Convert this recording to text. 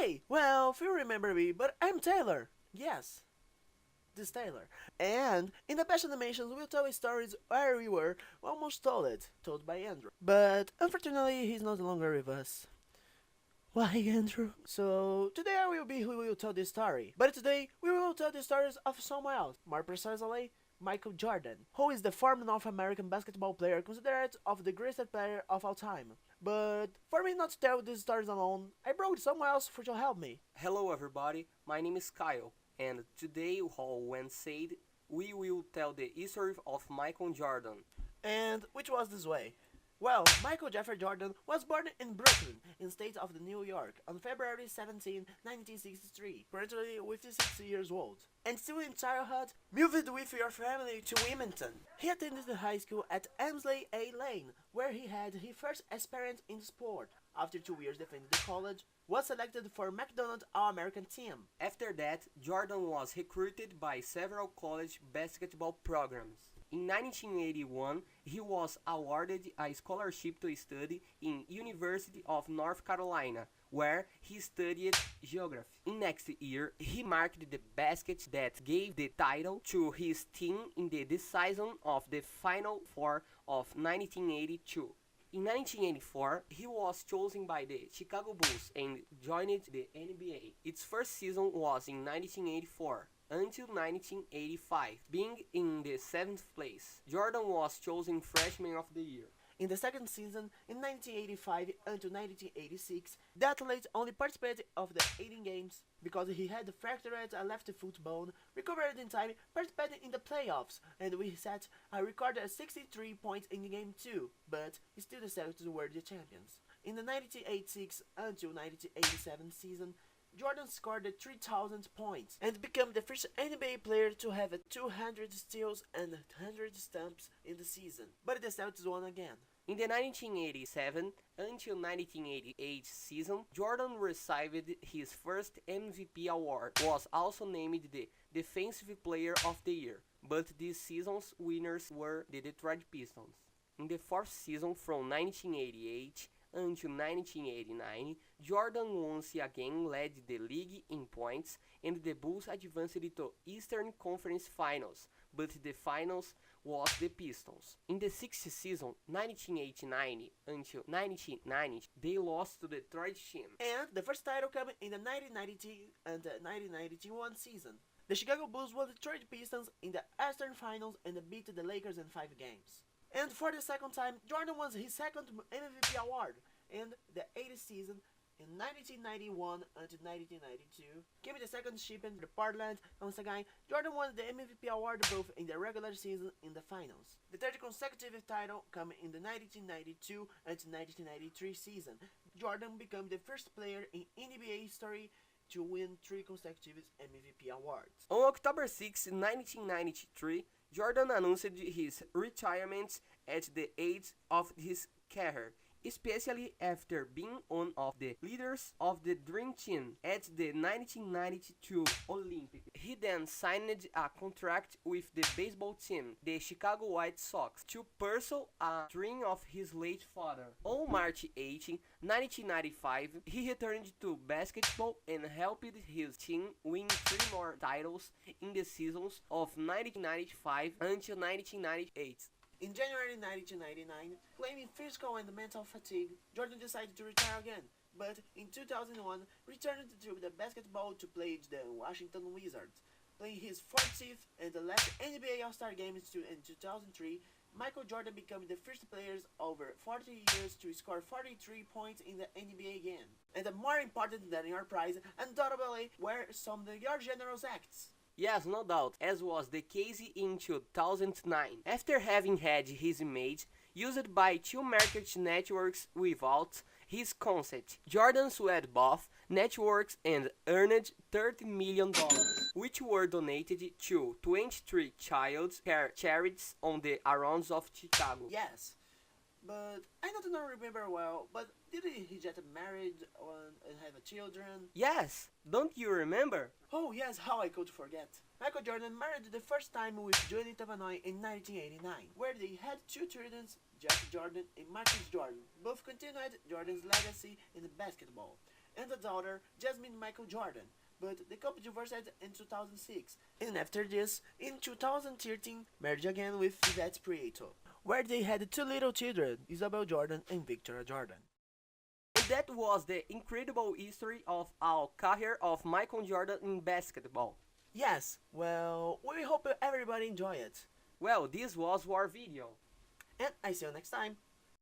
Hey, well, if you remember me, but I'm Taylor. Yes, this Taylor. And in the past animations, we'll tell stories where we were almost told it, told by Andrew. But unfortunately, he's no longer with us. Why, Andrew? So today I will be who will tell this story. But today we will tell the stories of someone else. More precisely, Michael Jordan, who is the former North American basketball player considered of the greatest player of all time. But for me not to tell these stories alone, I brought someone else for to help me. Hello everybody, my name is Kyle, and today, when said, we will tell the history of Michael Jordan. And which was this way. Well, Michael Jeffrey Jordan was born in Brooklyn, in state of New York, on February 17, 1963, currently 56 years old. And still in childhood, moved with your family to Wilmington. He attended the high school at Emsley A. Lane, where he had his first experience in sport. After 2 years defending the college, was selected for McDonald's All-American team. After that, Jordan was recruited by several college basketball programs. In 1981, he was awarded a scholarship to study in University of North Carolina, where he studied geography. In next year, he marked the basket that gave the title to his team in the season of the Final Four of 1982. In 1984, he was chosen by the Chicago Bulls and joined the NBA. Its first season was in 1984 until 1985, being in the 7th place. Jordan was chosen Freshman of the Year. In the second season, in 1985 until 1986, the athlete only participated of the 18 games because he had fractured a left foot bone, recovered in time, participated in the playoffs, and we set a record of 63 points in game 2, but he still decided to were the champions. In the 1986 until 1987 season, Jordan scored 3,000 points and became the first NBA player to have 200 steals and 100 stumps in the season, but the Celtics won again. In the 1987 until 1988 season, Jordan received his first MVP award, was also named the Defensive Player of the Year, but this season's winners were the Detroit Pistons. In the fourth season from 1988 until 1989, Jordan once again led the league in points and the Bulls advanced to Eastern Conference Finals, but the finals was the Pistons. In the sixth season, 1989 until 1990, they lost to the Detroit team. And the first title came in the 1990 and 1991 season. The Chicago Bulls won the Detroit Pistons in the Eastern Finals and beat the Lakers in 5 games. And for the second time, Jordan won his second MVP award in the 80th season. In 1991 until 1992, came the second ship in the Portland. Once again, Jordan won the MVP award both in the regular season and the finals. The third consecutive title came in the 1992 until 1993 season. Jordan became the first player in NBA history to win 3 consecutive MVP awards. On October 6, 1993, Jordan announced his retirement at the age of his career, especially after being one of the leaders of the Dream Team at the 1992 Olympics. He then signed a contract with the baseball team, the Chicago White Sox, to pursue a dream of his late father. On March 18, 1995, he returned to basketball and helped his team win 3 more titles in the seasons of 1995 until 1998. In January 1999, claiming physical and mental fatigue, Jordan decided to retire again, but in 2001 returned to the basketball to play the Washington Wizards. Playing his 40th and the last NBA All-Star Game in 2003, Michael Jordan became the first player over 40 years to score 43 points in the NBA game. And more important than your prize, undoubtedly, were some of your generous acts. Yes, no doubt, as was the case in 2009. After having had his image used by 2 marketing networks without his consent, Jordan sued both networks and earned $30 million, which were donated to 23 child care charities on the arounds of Chicago. Yes, but I don't remember well, but did he get married and have children? Yes, don't you remember? Oh yes, how I could forget. Michael Jordan married the first time with Joanne Tavanoi in 1989, where they had 2 children, Jeff Jordan and Marcus Jordan. Both continued Jordan's legacy in basketball. and a daughter, Jasmine Michael Jordan, but the couple divorced in 2006, and after this, in 2013, married again with Yvette Prieto, where they had two little children, Isabel Jordan and Victoria Jordan. And that was the incredible history of our career of Michael Jordan in basketball. Yes, well, we hope everybody enjoy it. Well, this was our video. And I see you next time.